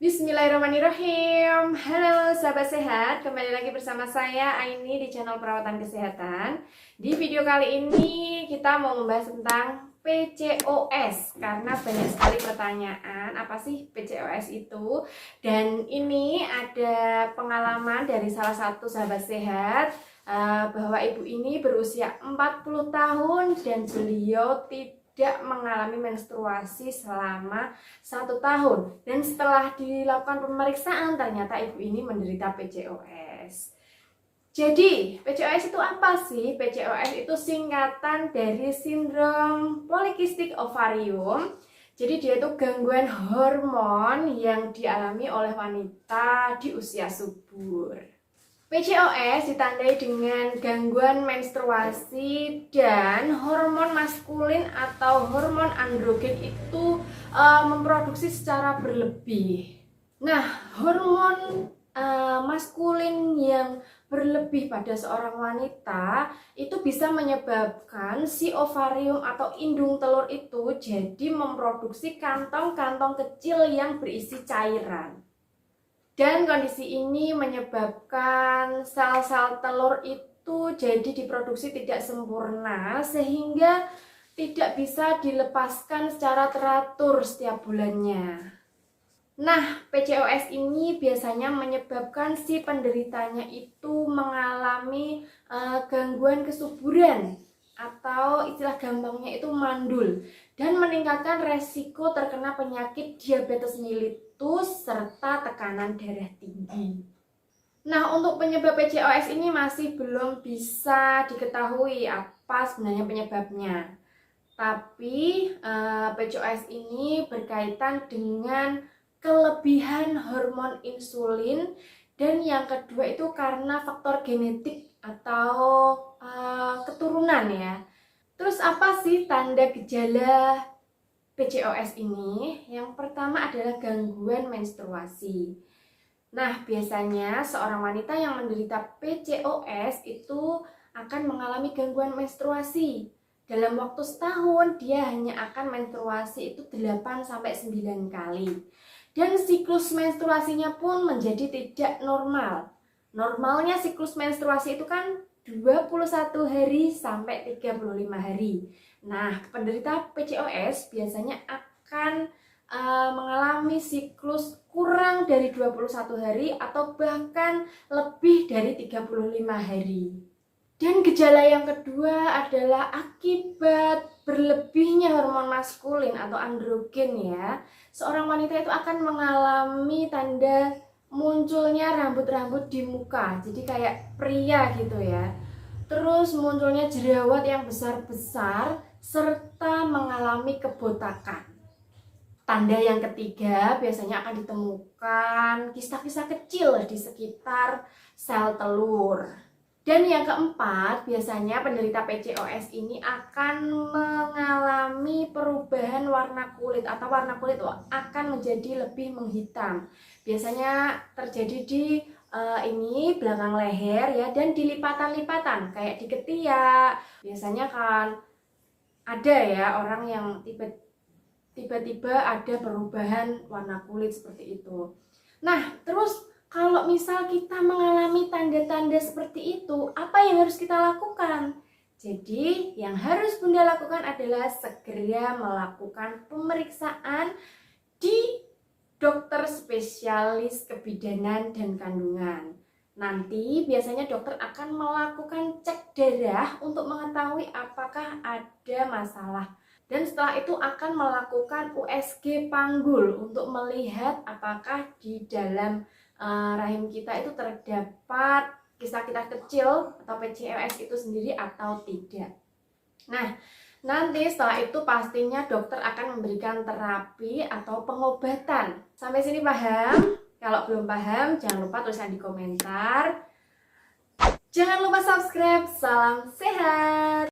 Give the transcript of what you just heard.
Bismillahirrahmanirrahim. Halo sahabat sehat, kembali lagi bersama saya Aini di channel perawatan kesehatan. Di video kali ini kita mau membahas tentang PCOS karena banyak sekali pertanyaan apa sih PCOS itu. Dan ini ada pengalaman dari salah satu sahabat sehat bahwa ibu ini berusia 40 tahun dan beliau tidak mengalami menstruasi selama 1 tahun, dan setelah dilakukan pemeriksaan ternyata ibu ini menderita PCOS. Jadi PCOS itu apa sih? PCOS itu singkatan dari sindrom polikistik ovarium. Jadi dia itu gangguan hormon yang dialami oleh wanita di usia subur. PCOS ditandai dengan gangguan menstruasi dan hormon maskulin atau hormon androgen itu memproduksi secara berlebih. Nah, hormon maskulin yang berlebih pada seorang wanita itu bisa menyebabkan si ovarium atau indung telur itu jadi memproduksi kantong-kantong kecil yang berisi cairan. Dan kondisi ini menyebabkan sel-sel telur itu jadi diproduksi tidak sempurna sehingga tidak bisa dilepaskan secara teratur setiap bulannya. Nah, PCOS ini biasanya menyebabkan si penderitanya itu mengalami gangguan kesuburan atau istilah gampangnya itu mandul dan meningkatkan resiko terkena penyakit diabetes mellitus serta tekanan darah tinggi. Nah, untuk penyebab PCOS ini masih belum bisa diketahui apa sebenarnya penyebabnya. Tapi PCOS ini berkaitan dengan kelebihan hormon insulin, dan yang kedua itu karena faktor genetik atau keturunan ya. Terus apa sih tanda gejala PCOS ini? Yang pertama adalah gangguan menstruasi. Nah, biasanya seorang wanita yang menderita PCOS itu akan mengalami gangguan menstruasi. Dalam waktu setahun dia hanya akan menstruasi itu 8-9 kali. Dan siklus menstruasinya pun menjadi tidak normal. Normalnya siklus menstruasi itu kan 21 hari sampai 35 hari. Nah, penderita PCOS biasanya akan mengalami siklus kurang dari 21 hari atau bahkan lebih dari 35 hari. Dan gejala yang kedua adalah akibat berlebihnya hormon maskulin atau androgen ya. Seorang wanita itu akan mengalami tanda munculnya rambut-rambut di muka, jadi kayak pria gitu ya. Terus munculnya jerawat yang besar-besar serta mengalami kebotakan. Tanda yang ketiga biasanya akan ditemukan kista-kista kecil di sekitar sel telur. Dan yang keempat, biasanya penderita PCOS ini akan mengalami perubahan warna kulit atau warna kulit akan menjadi lebih menghitam. Biasanya terjadi di ini belakang leher ya, dan di lipatan-lipatan kayak di ketiak. Biasanya kan ada ya orang yang tiba-tiba ada perubahan warna kulit seperti itu. Nah, terus kalau misal kita mengalami tanda-tanda seperti itu, apa yang harus kita lakukan? Jadi, yang harus Bunda lakukan adalah segera melakukan pemeriksaan di dokter spesialis kebidanan dan kandungan. Nanti biasanya dokter akan melakukan cek darah untuk mengetahui apakah ada masalah. Dan setelah itu akan melakukan USG panggul untuk melihat apakah di dalam rahim kita itu terdapat kista-kista kecil atau PCOS itu sendiri atau tidak. Nah, nanti setelah itu pastinya dokter akan memberikan terapi atau pengobatan. Sampai sini paham? Kalau belum paham, jangan lupa tuliskan di komentar. Jangan lupa subscribe. Salam sehat!